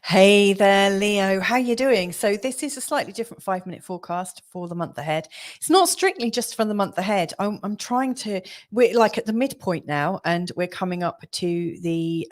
Hey there, Leo. How you doing? So this is a slightly different 5-minute forecast for the month ahead. It's not strictly just for the month ahead. I'm trying to. We're like at the midpoint now, and we're coming up to the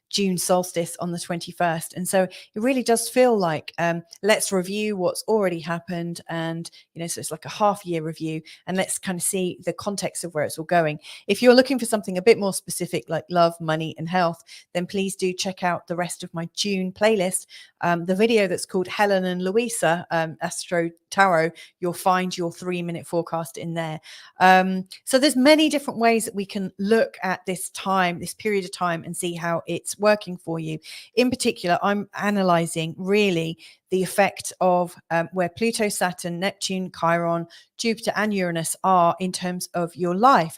June solstice on the 21st, and so it really does feel like let's review what's already happened, and so it's like a half-year review, and let's kind of see the context of where it's all going. If you're looking for something a bit more specific, like love, money, and health, then please do check out the rest of my June playlist. The video that's called Helen and Louisa, Astro Tarot, you'll find your 3-minute forecast in there. So there's many different ways that we can look at this time, this period of time, and see how it's working for you. In particular, I'm analyzing really the effect of where Pluto, Saturn, Neptune, Chiron, Jupiter, and Uranus are in terms of your life.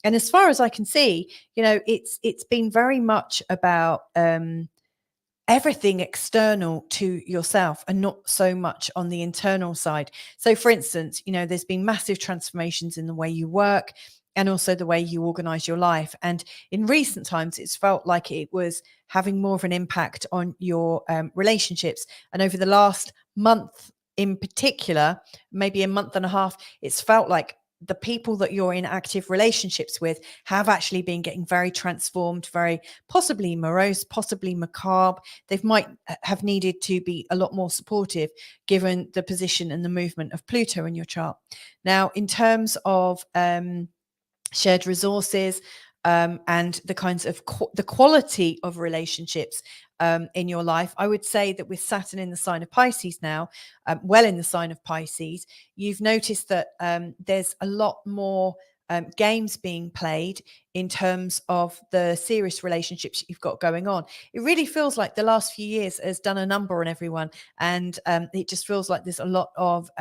And as far as I can see, it's been very much about everything external to yourself and not so much on the internal side. So, for instance, there's been massive transformations in the way you work and also the way you organize your life. And in recent times, it's felt like it was having more of an impact on your relationships. And over the last month in particular, maybe a month and a half, it's felt like the people that you're in active relationships with have actually been getting very transformed, very possibly morose, possibly macabre. They might have needed to be a lot more supportive given the position and the movement of Pluto in your chart. Now, in terms of shared resources and the kinds of the quality of relationships in your life, I would say that with Saturn in the sign of Pisces now, well in the sign of Pisces, you've noticed that there's a lot more games being played in terms of the serious relationships you've got going on. It really feels like the last few years has done a number on everyone, and it just feels like there's a lot of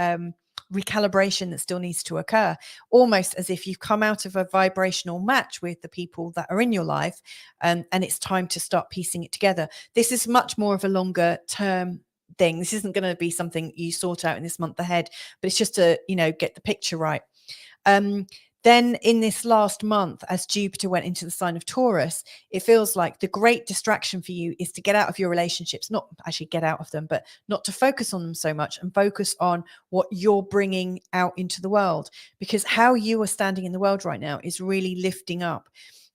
recalibration that still needs to occur, almost as if you've come out of a vibrational match with the people that are in your life, and it's time to start piecing it together. This is much more of a longer term thing. This isn't going to be something you sort out in this month ahead, but it's just to get the picture right. Then in this last month, as Jupiter went into the sign of Taurus, it feels like the great distraction for you is to get out of your relationships, not actually get out of them, but not to focus on them so much and focus on what you're bringing out into the world, because how you are standing in the world right now is really lifting up.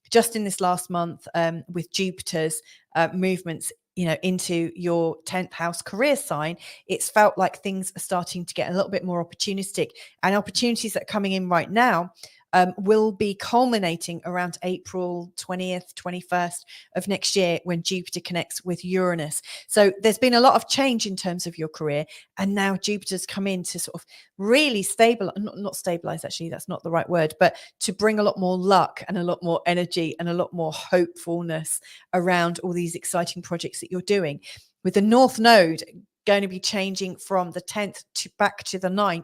Just in this last month, with Jupiter's movements into your 10th house career sign, it's felt like things are starting to get a little bit more opportunistic, and opportunities that are coming in right now will be culminating around April 20th, 21st of next year when Jupiter connects with Uranus. So there's been a lot of change in terms of your career, and now Jupiter's come in to sort of really not stabilize, actually, that's not the right word, but to bring a lot more luck and a lot more energy and a lot more hopefulness around all these exciting projects that you're doing. With the North Node going to be changing from the 10th back to the 9th,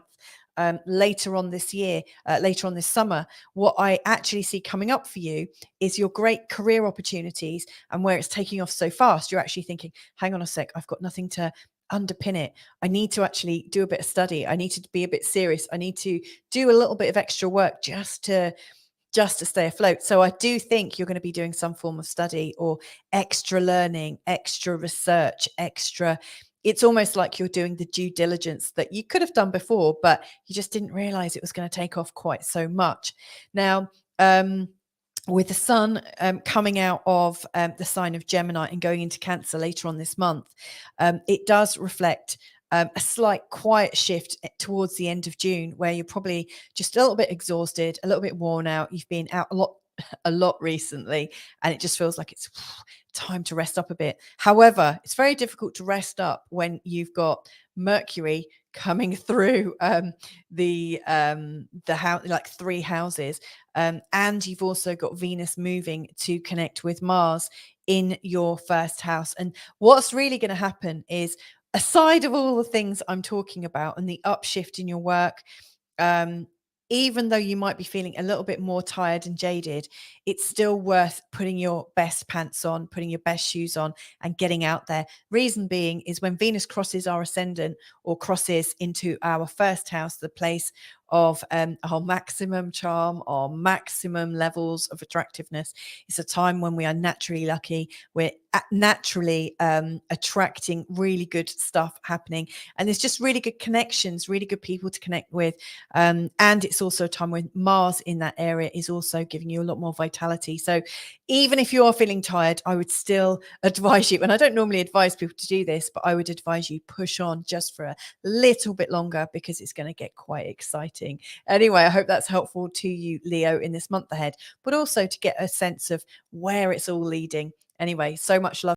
later on this year, later on this summer, what I actually see coming up for you is your great career opportunities, and where it's taking off so fast, you're actually thinking, hang on a sec, I've got nothing to underpin it. I need to actually do a bit of study. I need to be a bit serious. I need to do a little bit of extra work just to stay afloat. So I do think you're going to be doing some form of study or extra learning, extra research, it's almost like you're doing the due diligence that you could have done before, but you just didn't realize it was going to take off quite so much. Now, with the sun coming out of the sign of Gemini and going into Cancer later on this month, it does reflect a slight quiet shift towards the end of June, where you're probably just a little bit exhausted, a little bit worn out. You've been out a lot recently, and it just feels like it's time to rest up a bit. However, it's very difficult to rest up when you've got Mercury coming through the house, like 3 houses, and you've also got Venus moving to connect with Mars in your first house. And what's really going to happen is, aside of all the things I'm talking about and the upshift in your work, even though you might be feeling a little bit more tired and jaded, it's still worth putting your best pants on, putting your best shoes on, and getting out there. Reason being is when Venus crosses our ascendant, or crosses into our first house, the place of our maximum charm, our maximum levels of attractiveness. It's a time when we are naturally lucky. We're naturally attracting really good stuff happening. And there's just really good connections, really good people to connect with. And it's also a time when Mars in that area is also giving you a lot more vitality. So even if you are feeling tired, I would still advise you, and I don't normally advise people to do this, but I would advise you push on just for a little bit longer, because it's going to get quite exciting. Anyway, I hope that's helpful to you, Leo, in this month ahead, but also to get a sense of where it's all leading. Anyway, so much love.